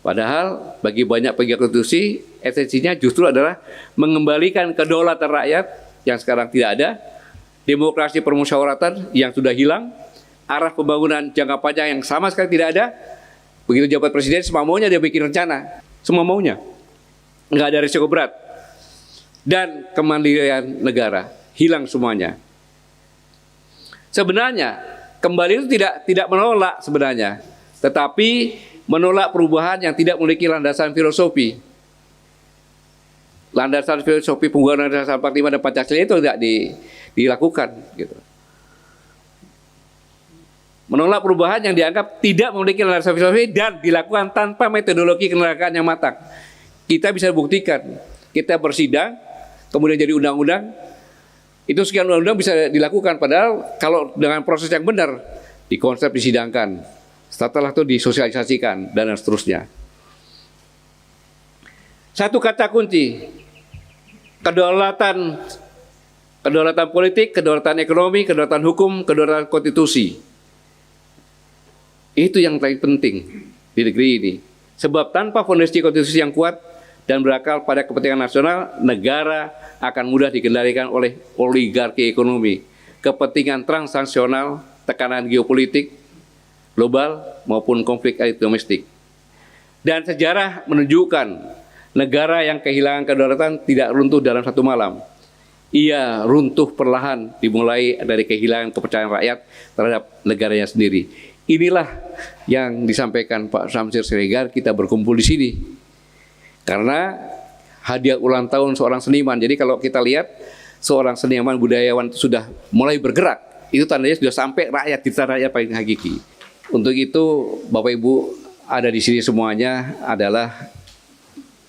Padahal bagi banyak pegiat konstitusi, esensinya justru adalah mengembalikan kedaulatan rakyat yang sekarang tidak ada, demokrasi permusyawaratan yang sudah hilang, arah pembangunan jangka panjang yang sama sekali tidak ada. Begitu jabat presiden, semua maunya dia bikin rencana, semua maunya, nggak ada risiko berat, dan kemandirian negara hilang semuanya. Sebenarnya kembali itu tidak menolak sebenarnya, tetapi menolak perubahan yang tidak memiliki landasan filosofi. Landasan filosofi penggunaan dasar 45 dan Pancasila itu tidak dilakukan, gitu. Menolak perubahan yang dianggap tidak memiliki landasan filosofi dan dilakukan tanpa metodologi kenegaraan yang matang. Kita bisa buktikan, kita bersidang, kemudian jadi undang-undang, itu sekian undang-undang bisa dilakukan, padahal kalau dengan proses yang benar, dikonsep, disidangkan, setelah itu disosialisasikan, dan seterusnya. Satu kata kunci, kedaulatan politik, kedaulatan ekonomi, kedaulatan hukum, kedaulatan konstitusi. Itu yang paling penting di negeri ini. Sebab tanpa fondasi konstitusi yang kuat dan berakal pada kepentingan nasional, negara akan mudah dikendalikan oleh oligarki ekonomi, kepentingan transaksional, tekanan geopolitik global maupun konflik elit domestik. Dan sejarah menunjukkan negara yang kehilangan kedaulatan tidak runtuh dalam satu malam. Ia runtuh perlahan, dimulai dari kehilangan kepercayaan rakyat terhadap negaranya sendiri. Inilah yang disampaikan Pak Samsir Siregar, kita berkumpul di sini karena hadiah ulang tahun seorang seniman. Jadi kalau kita lihat seorang seniman budayawan itu sudah mulai bergerak, itu tandanya sudah sampai rakyat, di rakyat paling hakiki. Untuk itu Bapak Ibu ada di sini semuanya adalah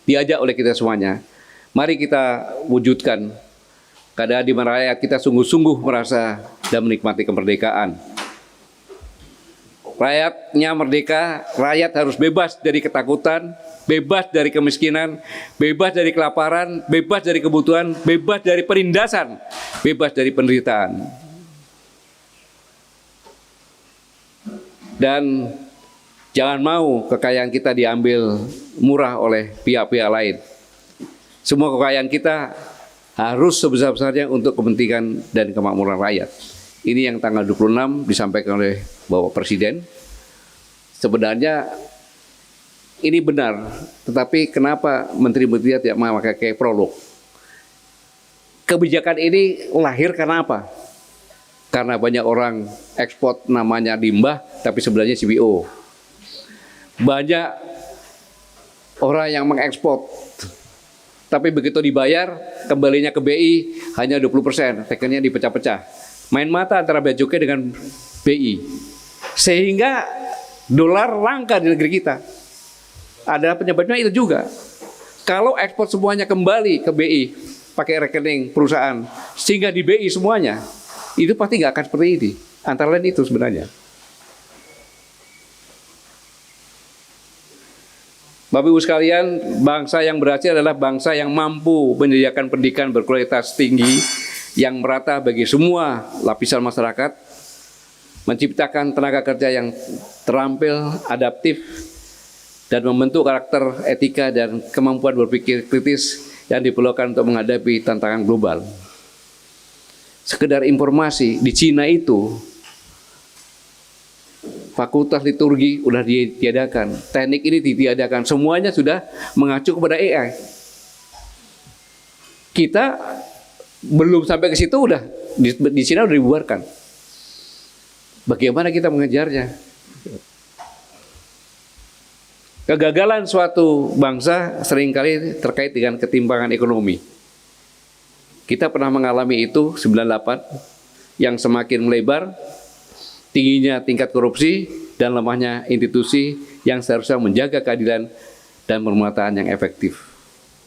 diajak oleh kita semuanya. Mari kita wujudkan keadaan di mana rakyat kita sungguh-sungguh merasa dan menikmati kemerdekaan. Rakyatnya merdeka, rakyat harus bebas dari ketakutan, bebas dari kemiskinan, bebas dari kelaparan, bebas dari kebutuhan, bebas dari penindasan, bebas dari penderitaan. dan jangan mau kekayaan kita diambil murah oleh pihak-pihak lain. Semua kekayaan kita harus sebesar-besarnya untuk kepentingan dan kemakmuran rakyat. Ini yang tanggal 26 disampaikan oleh Bapak Presiden. Sebenarnya ini benar, tetapi kenapa Menteri-Menteri tidak memakai prolog? Kebijakan ini lahir karena apa? Karena banyak orang ekspor namanya limbah, tapi sebenarnya CBO. Banyak orang yang mengekspor, tapi begitu dibayar, kembalinya ke BI hanya 20%, tekennya dipecah-pecah. Main mata antara bea cukai dengan BI. Sehingga dolar langka di negeri kita. Ada penyebabnya itu juga. Kalau ekspor semuanya kembali ke BI, pakai rekening perusahaan, sehingga di BI semuanya, itu pasti nggak akan seperti ini. Antara lain itu sebenarnya. Bapak Ibu sekalian, bangsa yang berhasil adalah bangsa yang mampu menyediakan pendidikan berkualitas tinggi yang merata bagi semua lapisan masyarakat, menciptakan tenaga kerja yang terampil, adaptif, dan membentuk karakter, etika, dan kemampuan berpikir kritis yang diperlukan untuk menghadapi tantangan global. Sekedar informasi, di Cina itu fakultas liturgi sudah ditiadakan, teknik ini ditiadakan, semuanya sudah mengacu kepada AI. Kita belum sampai ke situ udah di Cina udah dibubarkan. Bagaimana kita mengejarnya? Kegagalan suatu bangsa seringkali terkait dengan ketimpangan ekonomi. Kita pernah mengalami itu 98 yang semakin melebar, tingginya tingkat korupsi dan lemahnya institusi yang seharusnya menjaga keadilan dan pemerintahan yang efektif.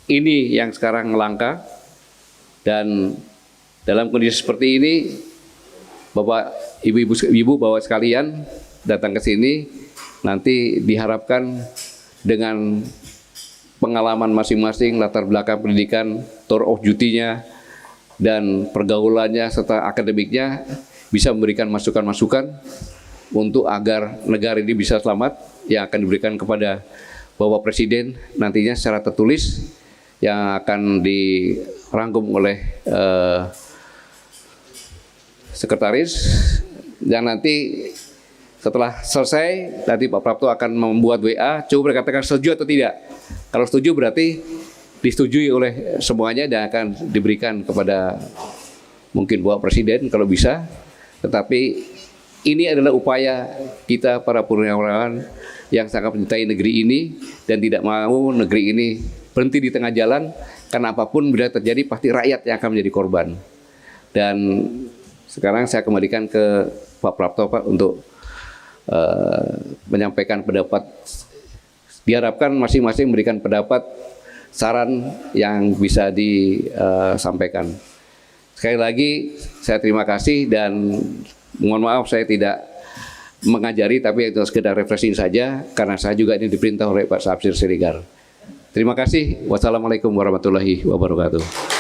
Ini yang sekarang langka. Dan dalam kondisi seperti ini, Bapak, Ibu, Bapak sekalian datang ke sini, nanti diharapkan dengan pengalaman masing-masing, latar belakang pendidikan, tour of duty-nya, dan pergaulannya serta akademiknya bisa memberikan masukan-masukan untuk agar negara ini bisa selamat yang akan diberikan kepada Bapak Presiden nantinya secara tertulis yang akan dirangkum oleh sekretaris, dan nanti setelah selesai nanti Pak Prapto akan membuat WA, coba berkatakan setuju atau tidak. Kalau setuju berarti disetujui oleh semuanya dan akan diberikan kepada mungkin Bapak Presiden kalau bisa. Tetapi ini adalah upaya kita para purnawirawan yang sangat mencintai negeri ini dan tidak mau negeri ini berhenti di tengah jalan, karena apapun bila terjadi pasti rakyat yang akan menjadi korban. Dan sekarang saya kembalikan ke Pak Prapto, Pak, untuk menyampaikan pendapat. Diharapkan masing-masing memberikan pendapat, saran yang bisa disampaikan. Sekali lagi saya terima kasih dan mohon maaf saya tidak mengajari, tapi itu sekedar refreshing saja karena saya juga ini diperintah oleh Pak Samsir Siregar. Terima kasih. Wassalamualaikum warahmatullahi wabarakatuh.